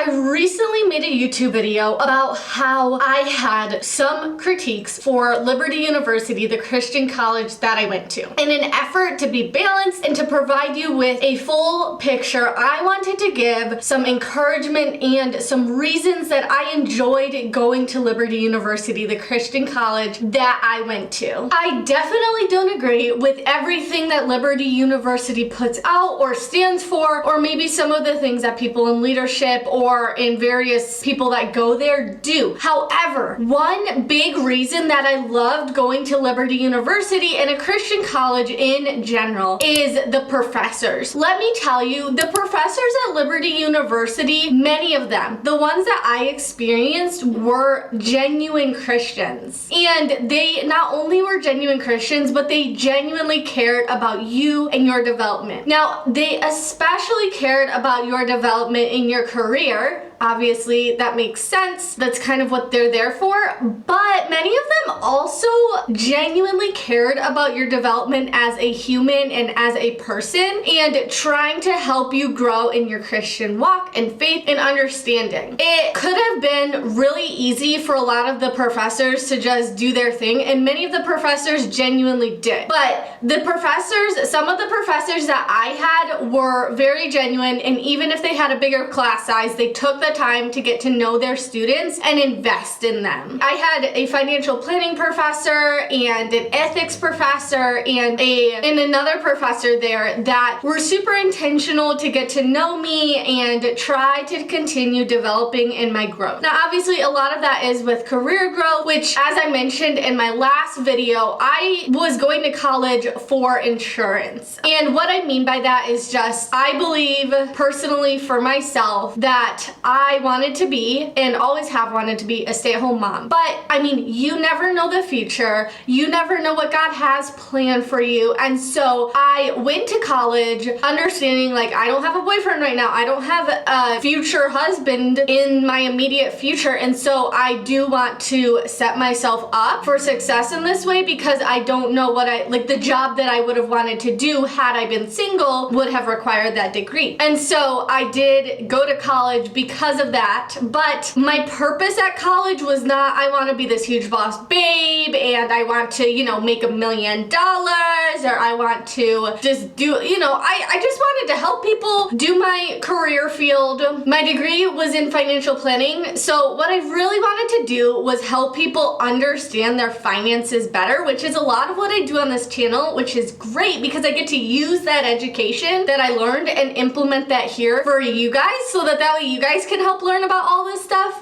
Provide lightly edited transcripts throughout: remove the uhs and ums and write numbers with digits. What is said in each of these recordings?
I recently made a YouTube video about how I had some critiques for Liberty University, the Christian college that I went to. In an effort to be balanced and to provide you with a full picture, I wanted to give some encouragement and some reasons that I enjoyed going to Liberty University, the Christian college that I went to. I definitely don't agree with everything that Liberty University puts out or stands for, or maybe some of the things that people in leadership or in various people that go there do. However, one big reason that I loved going to Liberty University and a Christian college in general is the professors. Let me tell you, the professors at Liberty University, many of them, the ones that I experienced, were genuine Christians. And they not only were genuine Christians, but they genuinely cared about you and your development. Now, they especially cared about your development in your career. Obviously, that makes sense. That's kind of what they're there for. But many of them also genuinely cared about your development as a human and as a person, and trying to help you grow in your Christian walk and faith and understanding. It could have been really easy for a lot of the professors to just do their thing, and many of the professors genuinely did. But the professors, some of the professors that I had were very genuine, and even if they had a bigger class size, they took the time to get to know their students and invest in them. I had a financial planning professor and an ethics professor and another professor there that were super intentional to get to know me and try to continue developing in my growth. Now, obviously, a lot of that is with career growth, which, as I mentioned in my last video, I was going to college for insurance. And what I mean by that is just, I believe personally for myself that I wanted to be, and always have wanted to be, a stay-at-home mom. But I mean, you never know the future. You never know what God has planned for you. And so I went to college understanding, like, I don't have a boyfriend right now. I don't have a future husband in my immediate future. And so I do want to set myself up for success in this way, because I don't know what the job that I would have wanted to do had I been single would have required that degree. And so I did go to college because of that. But my purpose at college was not, I want to be this huge boss babe and I want to, make $1 million, or I want to just do, I just wanted to help people do my career field. My degree was in financial planning. So what I really wanted to do was help people understand their finances better, which is a lot of what I do on this channel, which is great because I get to use that education that I learned and implement that here for you guys, so that way you guys can help learn about all this stuff,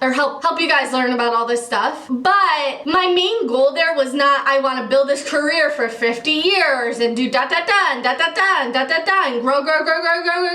or help you guys learn about all this stuff. But my main goal there was not, I want to build this career for 50 years and do and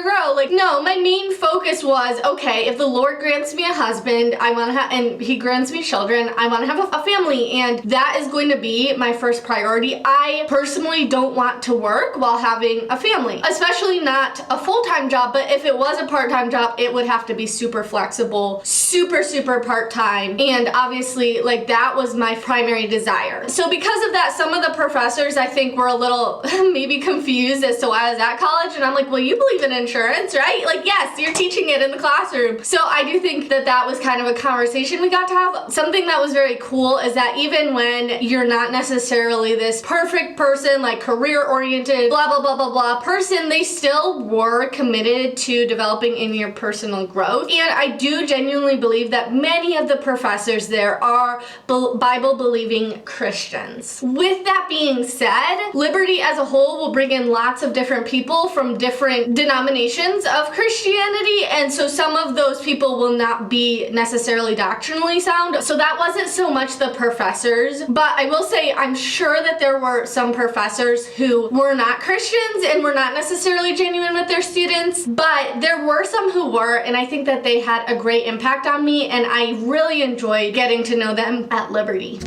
grow. Like, no, my main focus was, okay, if the Lord grants me a husband, I want to have, and he grants me children, I want to have a family, and that is going to be my first priority. I personally don't want to work while having a family, especially not a full-time job, but if it was a part-time job, it would have to be super flexible, super part-time, and obviously, like, that was my primary desire. So because of that, some of the professors, I think, were a little maybe confused as to why I was at college, and I'm like, well, you believe in insurance, right? Like, yes, you're teaching it in the classroom. So I do think that that was kind of a conversation we got to have. Something that was very cool is that even when you're not necessarily this perfect person, like career-oriented, blah, person, they still were committed to developing in your personal growth. And I do genuinely believe that many of the professors there are Bible-believing Christians. With that being said, Liberty as a whole will bring in lots of different people from different denominations of Christianity, and so some of those people will not be necessarily doctrinally sound. So that wasn't so much the professors, but I will say I'm sure that there were some professors who were not Christians and were not necessarily genuine with their students, but there were some who were, and I think that they had a great impact on me, and I really enjoyed getting to know them at Liberty.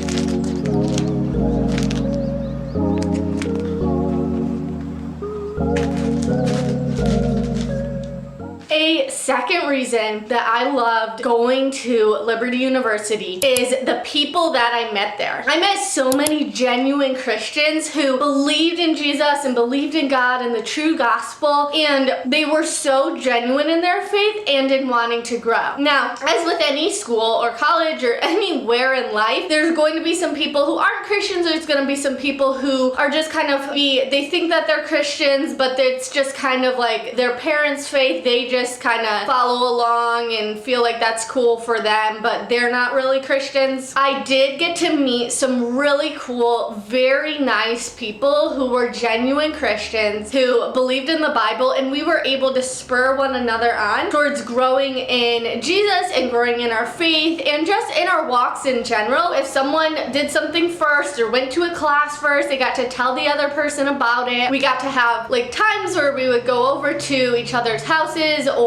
A second reason that I loved going to Liberty University is the people that I met there. I met so many genuine Christians who believed in Jesus and believed in God and the true gospel, and they were so genuine in their faith and in wanting to grow. Now, as with any school or college or anywhere in life, there's going to be some people who aren't Christians. There's going to be some people who are just kind of they think that they're Christians, but it's just kind of like their parents' faith. They just kind of follow along and feel like that's cool for them, but they're not really Christians. I did get to meet some really cool, very nice people who were genuine Christians who believed in the Bible, and we were able to spur one another on towards growing in Jesus and growing in our faith and just in our walks in general. If someone did something first or went to a class first, they got to tell the other person about it. We got to have like times where we would go over to each other's houses or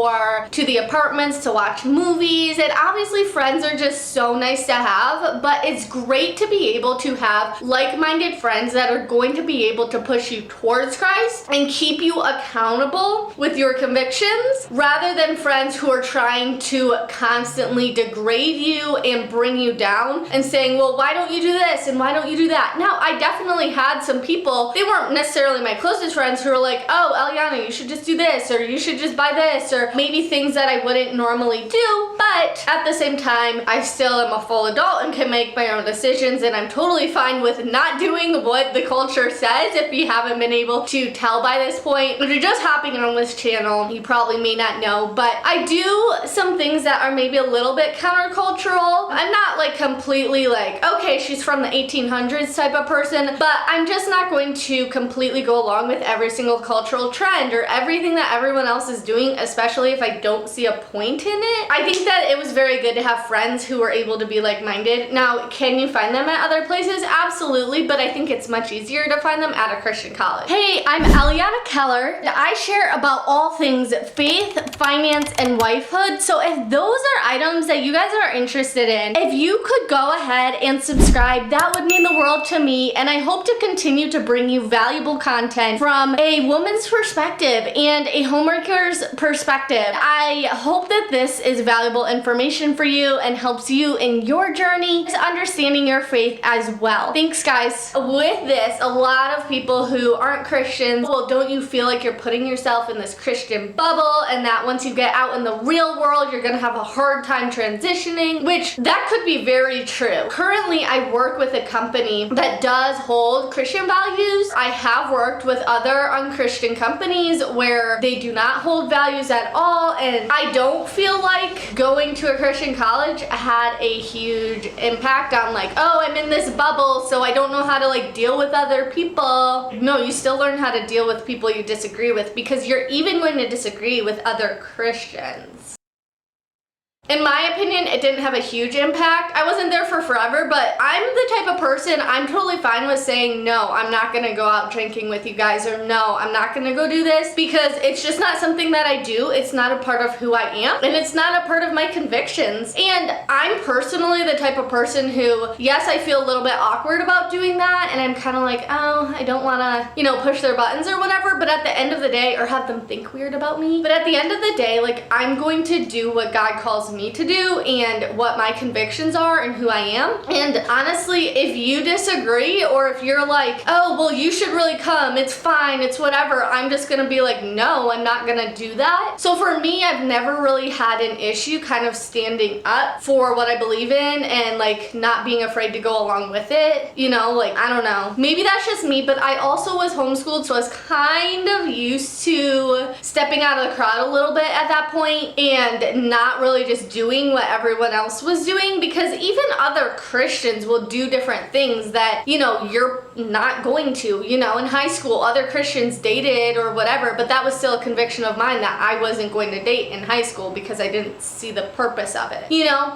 to the apartments to watch movies, and obviously friends are just so nice to have, but it's great to be able to have like-minded friends that are going to be able to push you towards Christ and keep you accountable with your convictions, rather than friends who are trying to constantly degrade you and bring you down and saying, well, why don't you do this and why don't you do that? Now, I definitely had some people, they weren't necessarily my closest friends, who were like, oh, Eliana, you should just do this, or you should just buy this, or maybe things that I wouldn't normally do, but at the same time, I still am a full adult and can make my own decisions, and I'm totally fine with not doing what the culture says. If you haven't been able to tell by this point, if you're just hopping on this channel, you probably may not know, but I do some things that are maybe a little bit countercultural. I'm not like completely like, okay, she's from the 1800s type of person, but I'm just not going to completely go along with every single cultural trend or everything that everyone else is doing, especially if I don't see a point in it. I think that it was very good to have friends who were able to be like-minded. Now, can you find them at other places? Absolutely, but I think it's much easier to find them at a Christian college. Hey, I'm Eliana Keller. I share about all things faith, finance, and wifehood. So if those are items that you guys are interested in, if you could go ahead and subscribe, that would mean the world to me, and I hope to continue to bring you valuable content from a woman's perspective and a homemaker's perspective. I hope that this is valuable information for you and helps you in your journey to understanding your faith as well. Thanks, guys. With this, a lot of people who aren't Christians, well, don't you feel like you're putting yourself in this Christian bubble and that once you get out in the real world, you're gonna have a hard time transitioning, which that could be very true. Currently, I work with a company that does hold Christian values. I have worked with other unchristian companies where they do not hold values at all, and I don't feel like going to a Christian college had a huge impact on like, oh, I'm in this bubble, so I don't know how to like deal with other people. No, you still learn how to deal with people you disagree with, because you're even going to disagree with other Christians. In my opinion, it didn't have a huge impact. I wasn't there for forever, but I'm the type of person, I'm totally fine with saying, no, I'm not gonna go out drinking with you guys, or no, I'm not gonna go do this, because it's just not something that I do. It's not a part of who I am, and it's not a part of my convictions. And I'm personally the type of person who, yes, I feel a little bit awkward about doing that, and I'm kind of like, oh, I don't wanna, push their buttons or whatever, but at the end of the day, or have them think weird about me, but at the end of the day, like, I'm going to do what God calls me to do and what my convictions are and who I am. And honestly, if you disagree, or if you're like, oh, well, you should really come, it's fine, it's whatever, I'm just gonna be like, no, I'm not gonna do that. So for me, I've never really had an issue kind of standing up for what I believe in and like not being afraid to go along with it. Like, I don't know, maybe that's just me, but I also was homeschooled, so I was kind of used to stepping out of the crowd a little bit at that point and not really just doing what everyone else was doing, because even other Christians will do different things that, you're not going to. In high school, other Christians dated or whatever, but that was still a conviction of mine that I wasn't going to date in high school because I didn't see the purpose of it,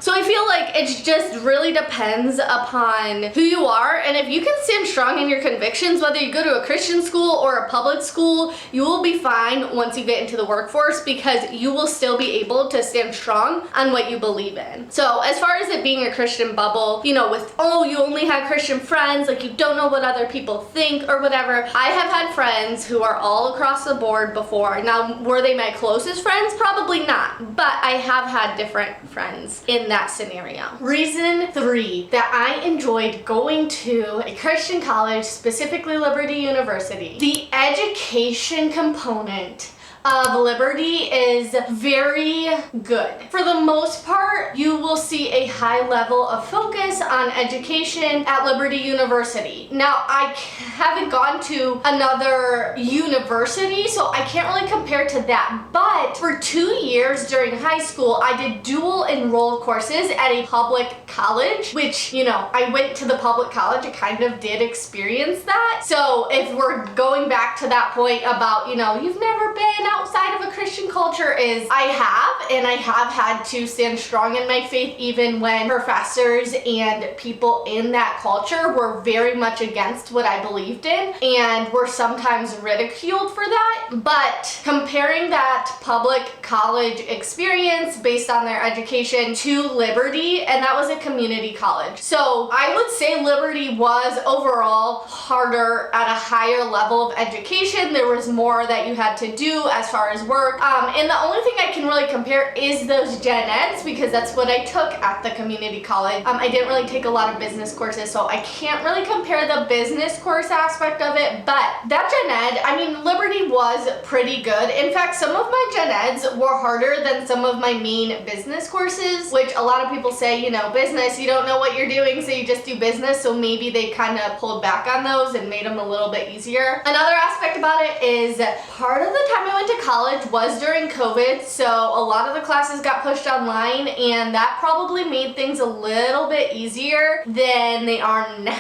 So I feel like it just really depends upon who you are, and if you can stand strong in your convictions, whether you go to a Christian school or a public school, you will be fine once you get into the workforce, because you will still be able to stand strong on on what you believe in. So as far as it being a Christian bubble, you know, with, oh, you only have Christian friends, like you don't know what other people think or whatever. I have had friends who are all across the board before. Now, were they my closest friends? Probably not, but I have had different friends in that scenario. Reason 3 that I enjoyed going to a Christian college, specifically Liberty University. The education component of Liberty is very good. For the most part, you will see a high level of focus on education at Liberty University. Now, I haven't gone to another university, so I can't really compare to that, but for 2 years during high school, I did dual enroll courses at a public college, which, you know, I went to the public college, I kind of did experience that. So if we're going back to that point about, you know, you've never been outside of a Christian culture, is I have, and I have had to stand strong in my faith even when professors and people in that culture were very much against what I believed in and were sometimes ridiculed for that. But comparing that public college experience based on their education to Liberty, and that was a community college. So I would say Liberty was overall harder at a higher level of education. There was more that you had to do as far as work. And the only thing I can really compare is those gen eds, because that's what I took at the community college. I didn't really take a lot of business courses, so I can't really compare the business course aspect of it, but that gen ed, I mean, Liberty was pretty good. In fact, some of my gen eds were harder than some of my main business courses, which a lot of people say, you know, business, you don't know what you're doing, so you just do business, so maybe they kind of pulled back on those and made them a little bit easier. Another aspect about it is part of the time I went to college was during COVID, so a lot of the classes got pushed online, and that probably made things a little bit easier than they are now,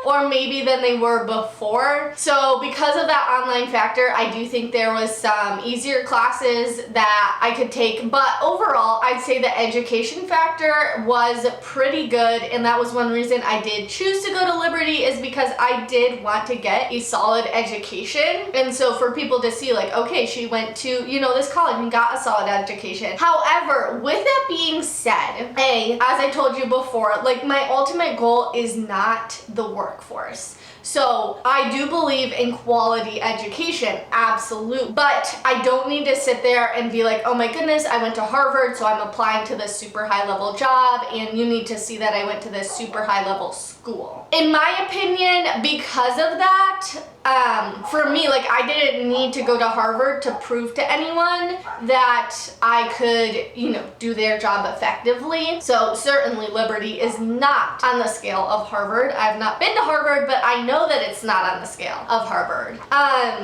or maybe than they were before. So because of that online factor, I do think there was some easier classes that I could take, but overall, I'd say the education factor was pretty good, and that was one reason I did choose to go to Liberty, is because I did want to get a solid education. And so for people to see like, okay, she went to, you know, this college and got a solid education. However, with that being said, as I told you before, like my ultimate goal is not the workforce. So I do believe in quality education, absolute, but I don't need to sit there and be like, oh my goodness, I went to Harvard, so I'm applying to this super high level job, and you need to see that I went to this super high level school. In my opinion, because of that, for me, like I didn't need to go to Harvard to prove to anyone that I could, you know, do their job effectively. So certainly Liberty is not on the scale of Harvard. I've not been to Harvard, but I know that it's not on the scale of Harvard.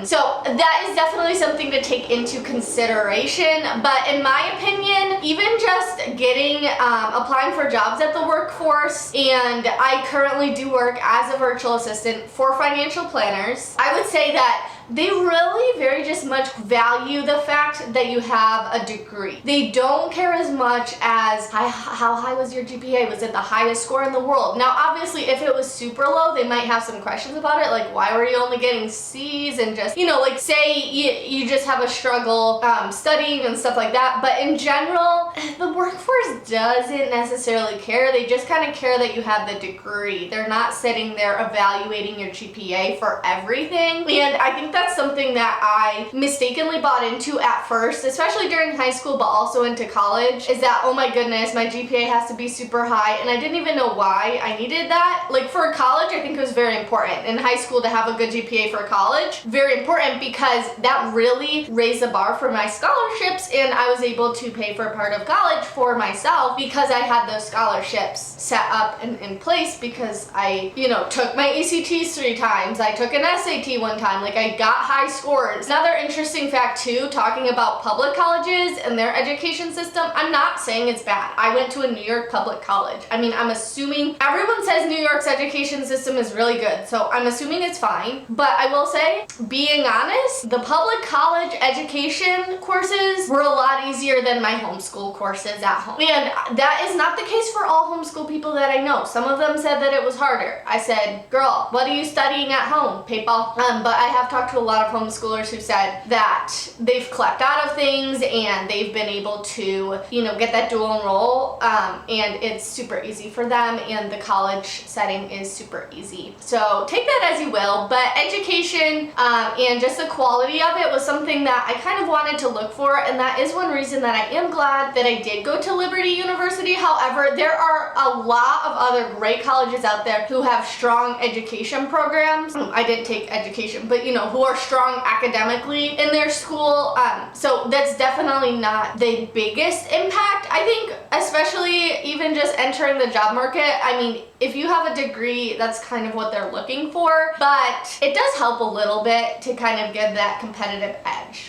So that is definitely something to take into consideration. But in my opinion, even just getting, applying for jobs at the workforce, and I currently do work as a virtual assistant for financial planners, I would say that they really very just much value the fact that you have a degree. They don't care as much as how high was your GPA? Was it the highest score in the world? Now, obviously, if it was super low, they might have some questions about it, like why were you only getting C's, and just, you know, like say you just have a struggle studying and stuff like that. But in general, the workforce doesn't necessarily care. They just kind of care that you have the degree. They're not sitting there evaluating your GPA for everything. And I think that's something that I mistakenly bought into at first, especially during high school, but also into college, is that, oh my goodness, my GPA has to be super high, and I didn't even know why I needed that. Like for college, I think it was very important. In high school, to have a good GPA for college, very important, because that really raised the bar for my scholarships, and I was able to pay for part of college for myself because I had those scholarships set up and in place, because I, you know, took my ECTs 3 times, I took an SAT 1 time, like I got high scores. Another interesting fact too, talking about public colleges and their education system, I'm not saying it's bad. I went to a New York public college. I mean, I'm assuming, everyone says New York's education system is really good, so I'm assuming it's fine. But I will say, being honest, the public college education courses were a lot easier than my homeschool courses at home. And that is not the case for all homeschool people that I know. Some of them said that it was harder. I said, girl, what are you studying at home? Paper. But I have talked to to a lot of homeschoolers who said that they've clept out of things and they've been able to, get that dual enroll, and it's super easy for them, and the college setting is super easy. So take that as you will, but education and just the quality of it was something that I kind of wanted to look for, and that is one reason that I am glad that I did go to Liberty University. However, there are a lot of other great colleges out there who have strong education programs. I didn't take education, but who are strong academically in their school. So that's definitely not the biggest impact. I think, especially even just entering the job market, I mean, if you have a degree, that's kind of what they're looking for, but it does help a little bit to kind of give that competitive edge.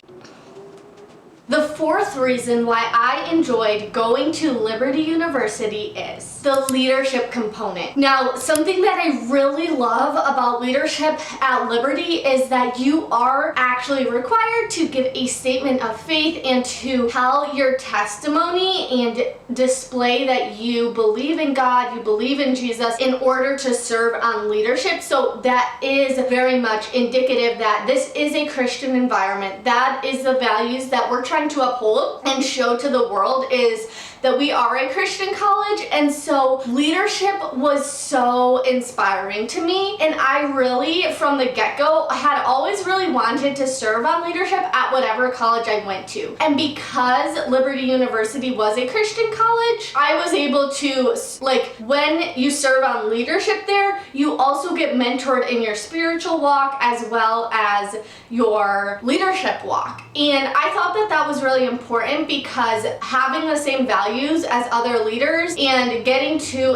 The fourth reason why I enjoyed going to Liberty University is the leadership component. Now, something that I really love about leadership at Liberty is that you are actually required to give a statement of faith and to tell your testimony and display that you believe in God, you believe in Jesus in order to serve on leadership. So that is very much indicative that this is a Christian environment. That is the values that we're trying to uphold and show to the world, is that we are a Christian college. And so leadership was so inspiring to me, and I really, from the get-go, had always really wanted to serve on leadership at whatever college I went to. And because Liberty University was a Christian college, I was able to, when you serve on leadership there, you also get mentored in your spiritual walk as well as your leadership walk. And I thought that that was really important, because having the same values as other leaders and getting to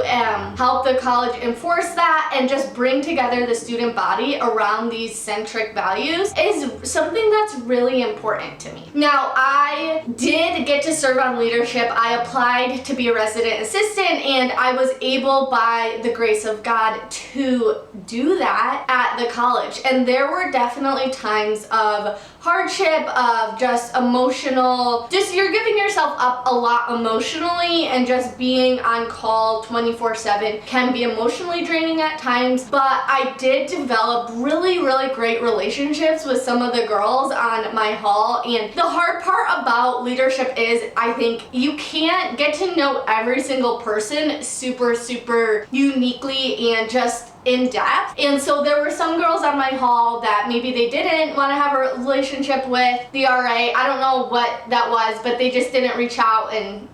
help the college enforce that and just bring together the student body around these centric values is something that's really important to me. Now, I did get to serve on leadership. I applied to be a resident assistant, and I was able, by the grace of God, to do that at the college. And there were definitely times of hardship, of just emotional, you're giving yourself up a lot emotionally, and just being on call 24/7 can be emotionally draining at times. But I did develop really, really great relationships with some of the girls on my hall. And the hard part about leadership is, I think, you can't get to know every single person super, super uniquely and just in depth. And so there were some girls on my hall that maybe they didn't want to have a relationship with the RA. I don't know what that was, but they just didn't reach out, and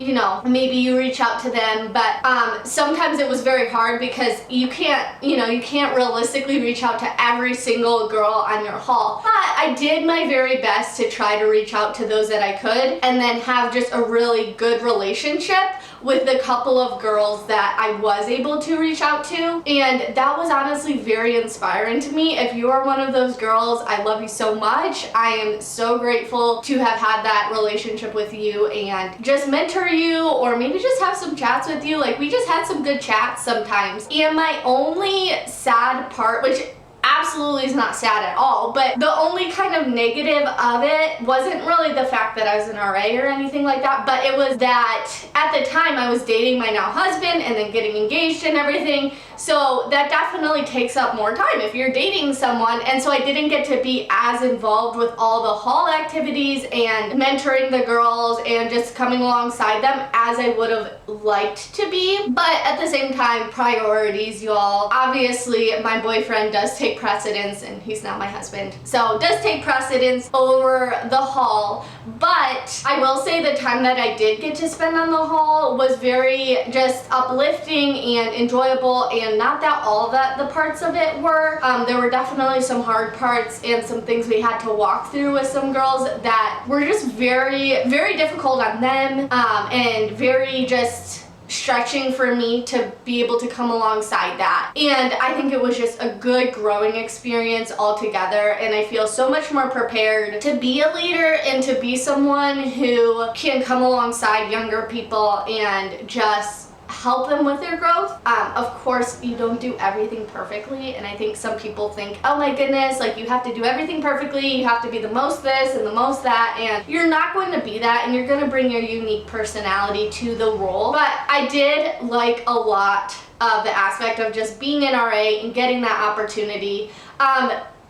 maybe you reach out to them. But sometimes it was very hard, because you can't realistically reach out to every single girl on your hall. But I did my very best to try to reach out to those that I could, and then have just a really good relationship with the couple of girls that I was able to reach out to. And that was honestly very inspiring to me. If you are one of those girls, I love you so much. I am so grateful to have had that relationship with you and just mentor you, or maybe just have some chats with you. We just had some good chats sometimes. And my only sad part, which absolutely is not sad at all, but the only kind of negative of it wasn't really the fact that I was an RA or anything like that, but it was that at the time I was dating my now husband and then getting engaged and everything. So that definitely takes up more time if you're dating someone. And so I didn't get to be as involved with all the hall activities and mentoring the girls and just coming alongside them as I would have liked to be. But at the same time, priorities, y'all. Obviously, my boyfriend does take precedence, and he's not my husband, so does take precedence over the hall. But I will say the time that I did get to spend on the hall was very just uplifting and enjoyable, and not that all that the parts of it were. There were definitely some hard parts and some things we had to walk through with some girls that were just very, very difficult on them, and very just stretching for me to be able to come alongside that. And I think it was just a good growing experience altogether, and I feel so much more prepared to be a leader and to be someone who can come alongside younger people and just help them with their growth. Of course, you don't do everything perfectly, and I think some people think, oh my goodness, you have to do everything perfectly, you have to be the most this and the most that, and you're not going to be that, and you're going to bring your unique personality to the role. But I did like a lot of the aspect of just being an RA and getting that opportunity.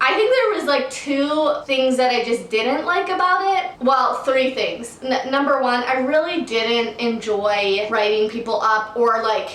I think there was like 2 things that I just didn't like about it. Well, 3 things. Number 1, I really didn't enjoy writing people up or like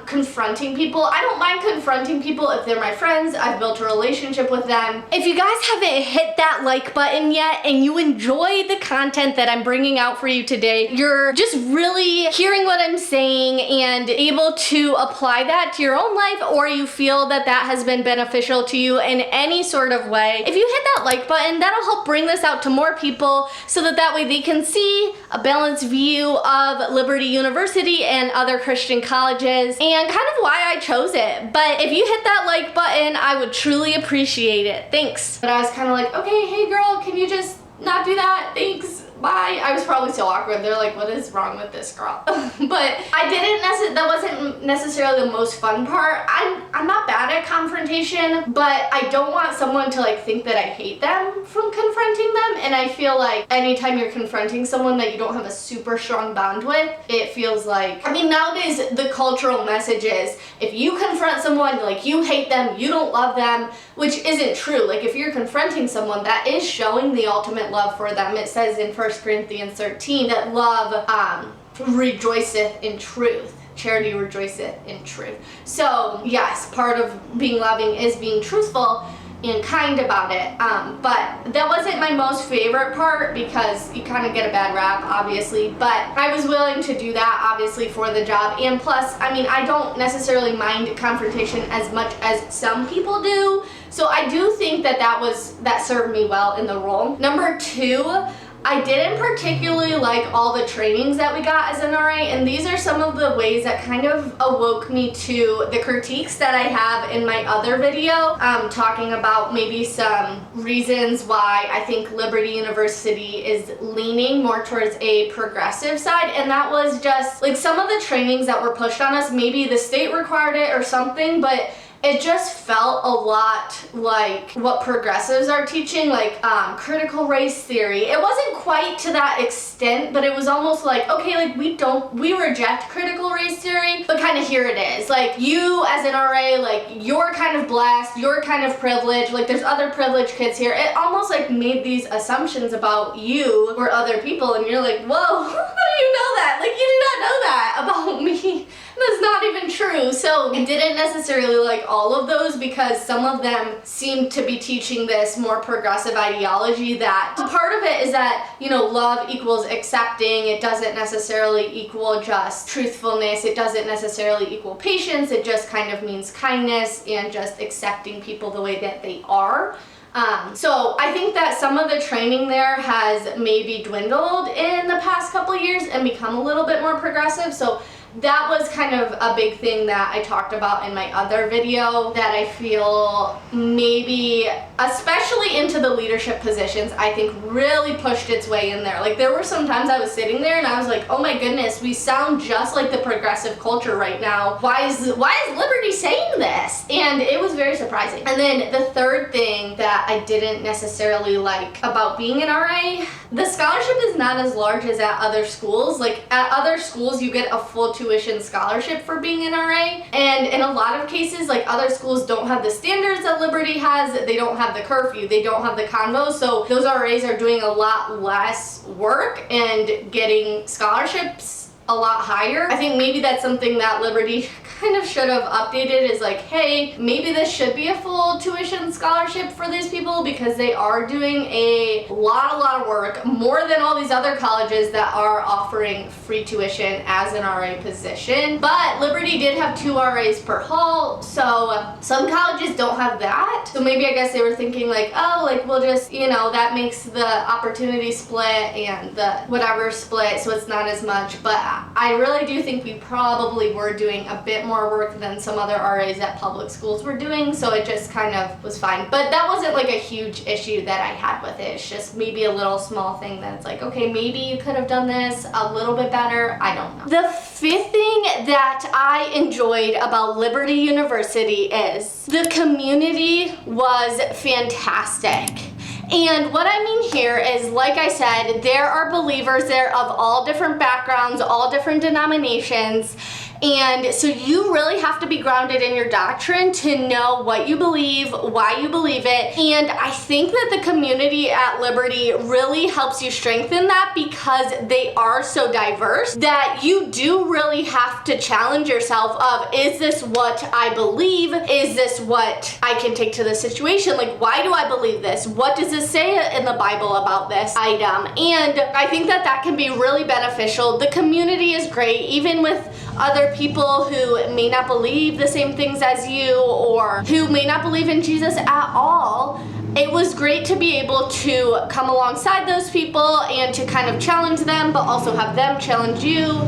confronting people. I don't mind confronting people if they're my friends. I've built a relationship with them. If you guys haven't hit that like button yet and you enjoy the content that I'm bringing out for you today, you're just really hearing what I'm saying and able to apply that to your own life, or you feel that that has been beneficial to you in any sort of way. If you hit that like button, that'll help bring this out to more people so that way they can see a balanced view of Liberty University and other Christian colleges and kind of why I chose it. But if you hit that like button, I would truly appreciate it. Thanks. But I was kind of like, okay, hey girl, can you just not do that? Thanks. Bye. I was probably so awkward. They're like, what is wrong with this girl? But that wasn't necessarily the most fun part. I'm not bad at confrontation, but I don't want someone to like think that I hate them from confronting them. And I feel like anytime you're confronting someone that you don't have a super strong bond with, it feels like, I mean, nowadays the cultural message is if you confront someone, like you hate them, you don't love them, which isn't true. Like if you're confronting someone, that is showing the ultimate love for them. It says in 1 Corinthians 13 that love rejoiceth in truth. Charity rejoiceth in truth. So yes, part of being loving is being truthful and kind about it. But that wasn't my most favorite part because you kind of get a bad rap, obviously. But I was willing to do that, obviously, for the job. And plus, I mean, I don't necessarily mind confrontation as much as some people do. So I do think that served me well in the role. Number 2, I didn't particularly like all the trainings that we got as an RA, and these are some of the ways that kind of awoke me to the critiques that I have in my other video, talking about maybe some reasons why I think Liberty University is leaning more towards a progressive side, and that was just like some of the trainings that were pushed on us. Maybe the state required it or something, but it just felt a lot like what progressives are teaching, like critical race theory. It wasn't quite to that extent, but it was almost like, okay, like we reject critical race theory, but kind of here it is. Like you as an RA, like you're kind of blessed, you're kind of privileged, like there's other privileged kids here. It almost like made these assumptions about you or other people, and you're like, whoa, how do you know that? Like you do not know that about me. That's not even true. So I didn't necessarily like all of those because some of them seemed to be teaching this more progressive ideology that part of it is that, you know, love equals accepting. It doesn't necessarily equal just truthfulness. It doesn't necessarily equal patience. It just kind of means kindness and just accepting people the way that they are. So I think that some of the training there has maybe dwindled in the past couple of years and become a little bit more progressive. So that was kind of a big thing that I talked about in my other video that I feel maybe, especially into the leadership positions, I think really pushed its way in there. Like there were some times I was sitting there and I was like, oh my goodness, we sound just like the progressive culture right now. Why is Liberty saying this? And it was very surprising. And then the third thing that I didn't necessarily like about being an RA, the scholarship is not as large as at other schools. Like at other schools you get a full tuition scholarship for being an RA, and in a lot of cases, like other schools don't have the standards that Liberty has. They don't have the curfew, they don't have the convos, so those RAs are doing a lot less work and getting scholarships a lot higher. I think maybe that's something that Liberty kind of should have updated, is like, hey, maybe this should be a full tuition scholarship for these people because they are doing a lot of work, more than all these other colleges that are offering free tuition as an RA position. But Liberty did have 2 RAs per hall, so some colleges don't have that. So maybe I guess they were thinking like, oh, like we'll just, you know, that makes the opportunity split and the whatever split, so it's not as much. But I really do think we probably were doing a bit more work than some other RAs at public schools were doing, so it just kind of was fine. But that wasn't like a huge issue that I had with it. It's just maybe a little small thing that's like, okay, maybe you could have done this a little bit better. I don't know. The 5th thing that I enjoyed about Liberty University is the community was fantastic. And what I mean here is, like I said, there are believers there of all different backgrounds, all different denominations, And so you really have to be grounded in your doctrine to know what you believe, why you believe it. And I think that the community at Liberty really helps you strengthen that, because they are so diverse that you do really have to challenge yourself of, is this what I believe? Is this what I can take to the situation? Like, why do I believe this? What does it say in the Bible about this item? And I think that that can be really beneficial. The community is great, even with other people who may not believe the same things as you, or who may not believe in Jesus at all. It was great to be able to come alongside those people and to kind of challenge them, but also have them challenge you.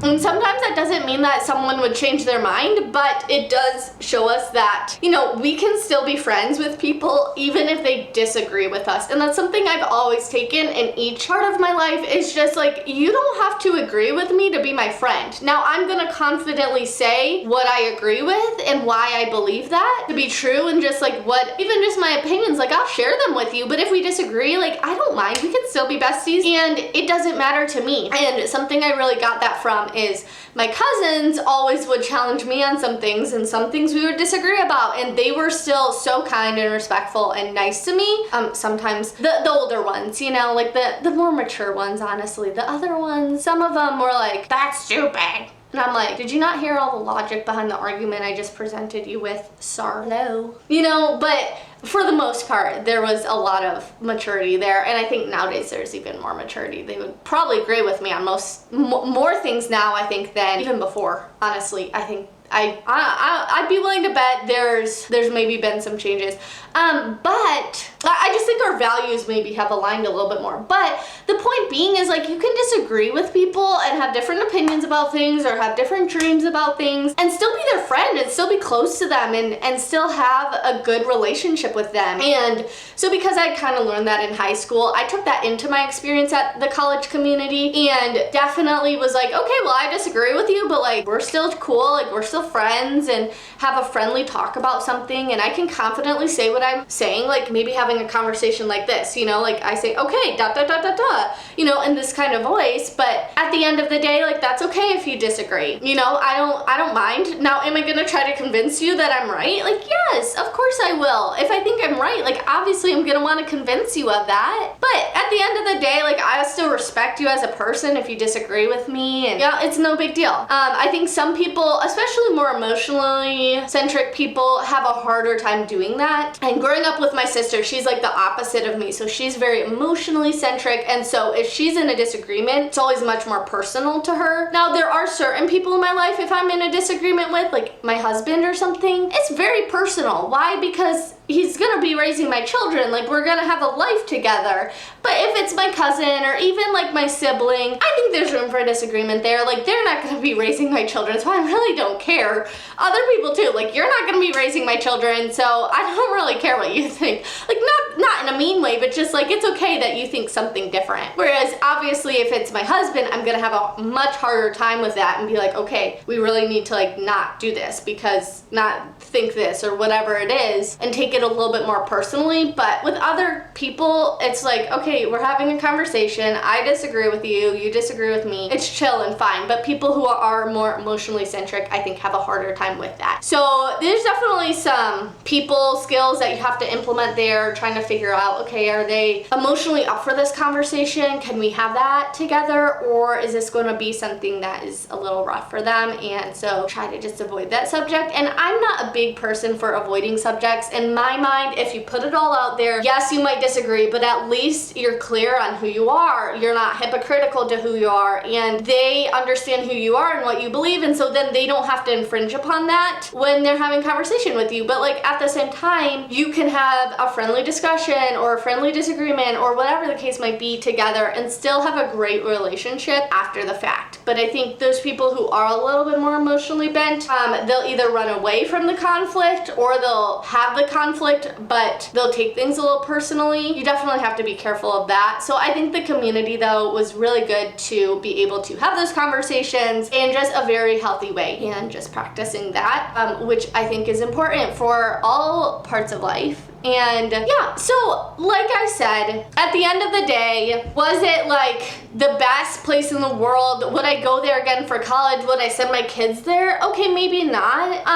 And sometimes that doesn't mean that someone would change their mind, but it does show us that, you know, we can still be friends with people even if they disagree with us. And that's something I've always taken in each part of my life. It's just like, you don't have to agree with me to be my friend. Now, I'm gonna confidently say what I agree with and why I believe that to be true, and just like what, even just my opinions, like I'll share them with you. But if we disagree, like I don't mind, we can still be besties and it doesn't matter to me. And something I really got that from is my cousins always would challenge me on some things, and some things we would disagree about, and they were still so kind and respectful and nice to me. Sometimes the older ones, you know, like the more mature ones, honestly. The other ones, some of them were like, that's stupid. And I'm like, did you not hear all the logic behind the argument I just presented you with? Sorry. No. You know, but for the most part, there was a lot of maturity there, and I think nowadays there's even more maturity. They would probably agree with me on more things now, I think, than even before. Honestly, I think I'd be willing to bet there's maybe been some changes. But I just think our values maybe have aligned a little bit more. But the point being is, like, you can disagree with people and have different opinions about things, or have different dreams about things, and still be their friend and still be close to them, and still have a good relationship with them. And so because I kind of learned that in high school, I took that into my experience at the college community, and definitely was like, okay, well, I disagree with you, but like, we're still cool, like we're still friends, and have a friendly talk about something, and I can confidently say what I'm saying, like maybe having a conversation like this, you know, like I say, okay, da da da da da, you know, in this kind of voice. But at the end of the day, like, that's okay if you disagree, you know. I don't mind. Now, am I gonna try to convince you that I'm right? Like, yes, of course I will. If I think I'm right, like, obviously I'm gonna want to convince you of that. But at the end of the day, like, I still respect you as a person if you disagree with me, and yeah, it's no big deal. I think some people, especially more emotionally centric people, have a harder time doing that. And growing up with my sister, she's like the opposite of me. So she's very emotionally centric, and so if she's in a disagreement, it's always much more personal to her. Now, there are certain people in my life, if I'm in a disagreement with, like my husband or something, it's very personal. Why? Because he's gonna be raising my children, like we're gonna have a life together. But if it's my cousin or even like my sibling, I think there's room for a disagreement there. Like, they're not gonna be raising my children, so I really don't care. Other people too, like, you're not gonna be raising my children, so I don't really care what you think. Like, not in a mean way, but just like, it's okay that you think something different. Whereas obviously if it's my husband, I'm gonna have a much harder time with that and be like, okay, we really need to like not do this, because not think this or whatever it is, and take it a little bit more personally. But with other people, it's like, okay, we're having a conversation, I disagree with you, you disagree with me, it's chill and fine. But people who are more emotionally centric, I think, have a harder time with that. So there's definitely some people skills that you have to implement there, trying to figure out, okay, are they emotionally up for this conversation? Can we have that together? Or is this going to be something that is a little rough for them? And so try to just avoid that subject. And I'm not a big person for avoiding subjects. In my mind, if you put it all out there, yes, you might disagree, but at least you're clear on who you are. You're not hypocritical to who you are, and they understand who you are and what you believe, and so then they don't have to infringe upon that when they're having conversation with you. But like, at the same time, you can have a friendly discussion or a friendly disagreement or whatever the case might be together and still have a great relationship after the fact. But I think those people who are a little bit more emotionally bent, they'll either run away from the conflict, or they'll have the conflict but they'll take things a little personally. You definitely have to be careful of that. So I think the community, though, was really good to be able to have those conversations in just a very healthy way, and just practicing that, which I think is important for all parts of life. And yeah, so like I said, at the end of the day, was it like the best place in the world? Would I go there again for college? Would I send my kids there? Okay, maybe not.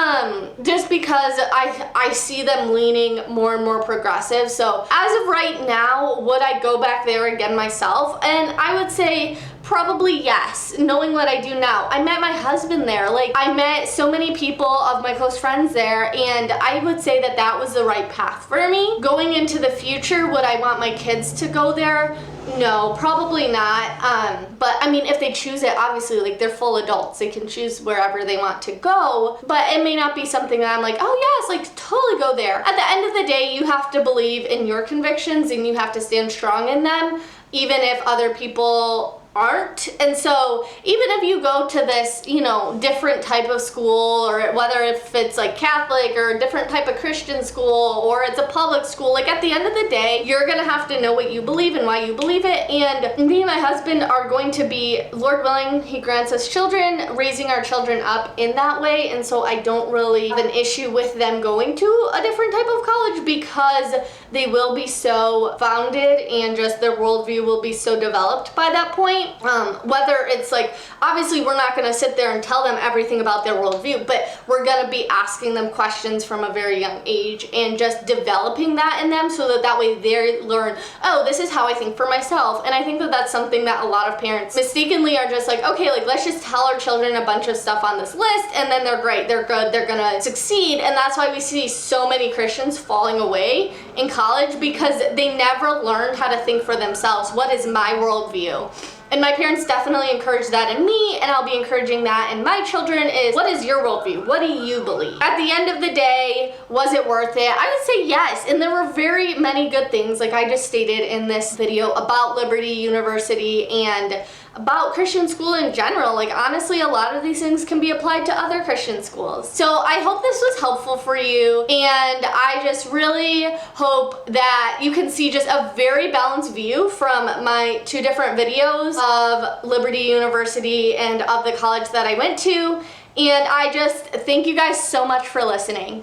Just because I see them leaning more and more progressive. So as of right now, would I go back there again myself? And I would say probably yes, knowing what I do now. I met my husband there. Like, I met so many people of my close friends there, and I would say that that was the right path for me. Going into the future, would I want my kids to go there? No, probably not. But I mean, if they choose it, obviously, like, they're full adults. They can choose wherever they want to go, but it may not be something that I'm like, oh yes, like, totally go there. At the end of the day, you have to believe in your convictions and you have to stand strong in them, even if other people aren't. And so even if you go to this, you know, different type of school, or whether if it's like Catholic or a different type of Christian school, or it's a public school, like, at the end of the day, you're gonna have to know what you believe and why you believe it. And me and my husband are going to be, Lord willing, he grants us children, raising our children up in that way. And so I don't really have an issue with them going to a different type of college, because they will be so founded and just their worldview will be so developed by that point. Whether it's like, obviously we're not going to sit there and tell them everything about their worldview, but we're going to be asking them questions from a very young age and just developing that in them, so that way they learn, oh, this is how I think for myself. And I think that that's something that a lot of parents mistakenly are just like, okay, like, let's just tell our children a bunch of stuff on this list and then they're great, they're good, they're gonna succeed. And that's why we see so many Christians falling away in college, because they never learned how to think for themselves. What is my worldview? And my parents definitely encourage that in me, and I'll be encouraging that in my children, is what is your worldview? What do you believe? At the end of the day, was it worth it? I would say yes, and there were very many good things, like I just stated in this video, about Liberty University and about Christian school in general. Like, honestly, a lot of these things can be applied to other Christian schools. So I hope this was helpful for you, and I just really hope that you can see just a very balanced view from my two different videos of Liberty University and of the college that I went to. And I just thank you guys so much for listening.